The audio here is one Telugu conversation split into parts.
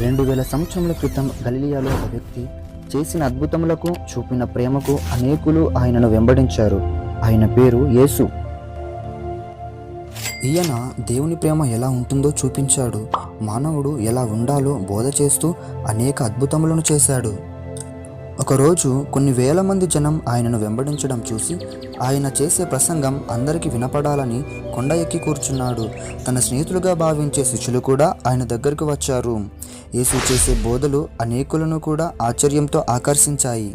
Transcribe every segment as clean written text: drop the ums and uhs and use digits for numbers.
2000 సంవత్సరముల క్రితం గలిలియాలో ఒక వ్యక్తి చేసిన అద్భుతములకు, చూపిన ప్రేమకు అనేకులు ఆయనను వెంబడించారు. ఆయన పేరు యేసు. ఈయన దేవుని ప్రేమ ఎలా ఉంటుందో చూపించాడు. మానవుడు ఎలా ఉండాలో బోధ చేస్తూ అనేక అద్భుతములను చేశాడు. ఒకరోజు కొన్ని వేల మంది జనం ఆయనను వెంబడించడం చూసి ఆయన చేసే ప్రసంగం అందరికీ వినపడాలని కొండ ఎక్కి కూర్చున్నాడు. తన స్నేహితులుగా భావించే శిష్యులు కూడా ఆయన దగ్గరకు వచ్చారు. యేసు చేసే బోధలు అనేకులను కూడా ఆశ్చర్యంతో ఆకర్షించాయి.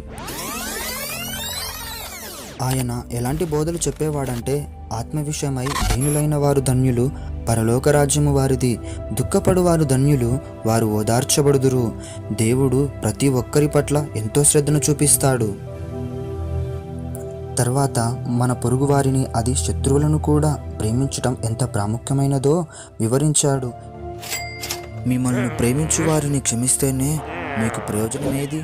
ఆయన ఎలాంటి బోధలు చెప్పేవాడంటే, ఆత్మ విషయమై దీనులైన వారు ధన్యులు, పరలోక రాజ్యము వారిది. దుఃఖపడు వారు ధన్యులు, వారు ఓదార్చబడుదురు. దేవుడు ప్రతి ఒక్కరి పట్ల ఎంతో శ్రద్ధను చూపిస్తాడు. తర్వాత మన పొరుగు వారిని, అది శత్రువులను కూడా ప్రేమించటం ఎంత ప్రాముఖ్యమైనదో వివరించాడు. మిమ్మల్ని ప్రేమించు వారిని క్షమిస్తేనే మీకు ప్రయోజనమేది?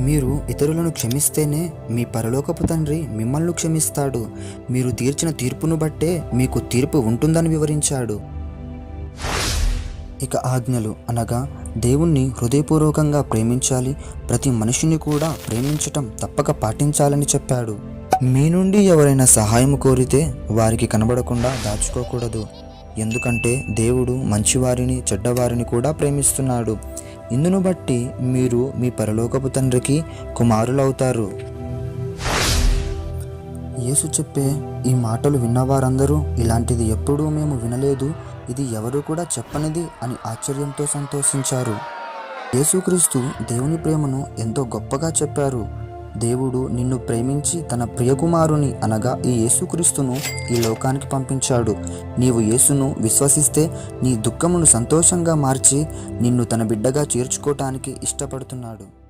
మీరు ఇతరులను క్షమిస్తేనే మీ పరలోకపు తండ్రి మిమ్మల్ని క్షమిస్తాడు. మీరు తీర్చిన తీర్పును బట్టే మీకు తీర్పు ఉంటుందని వివరించాడు. ఇక ఆజ్ఞలు అనగా దేవుణ్ణి హృదయపూర్వకంగా ప్రేమించాలి, ప్రతి మనిషిని కూడా ప్రేమించటం తప్పక పాటించాలని చెప్పాడు. మీ నుండి ఎవరైనా సహాయం కోరితే వారికి కనబడకుండా దాచుకోకూడదు. ఎందుకంటే దేవుడు మంచివారిని, చెడ్డవారిని కూడా ప్రేమిస్తున్నాడు. ఇందును బట్టి మీరు మీ పరలోకపు తండ్రికి కుమారులవుతారు. యేసు చెప్పే ఈ మాటలు విన్నవారందరూ, ఇలాంటిది ఎప్పుడూ మేము వినలేదు, ఇది ఎవరు కూడా చెప్పనిది అని ఆశ్చర్యంతో సంతోషించారు. యేసుక్రీస్తు దేవుని ప్రేమను ఎంతో గొప్పగా చెప్పారు. దేవుడు నిన్ను ప్రేమించి తన ప్రియకుమారుని అనగా ఈ యేసుక్రీస్తును ఈ లోకానికి పంపించాడు. నీవు యేసును విశ్వసిస్తే నీ దుఃఖమును సంతోషంగా మార్చి నిన్ను తన బిడ్డగా చేర్చుకోవటానికి ఇష్టపడుతున్నాడు.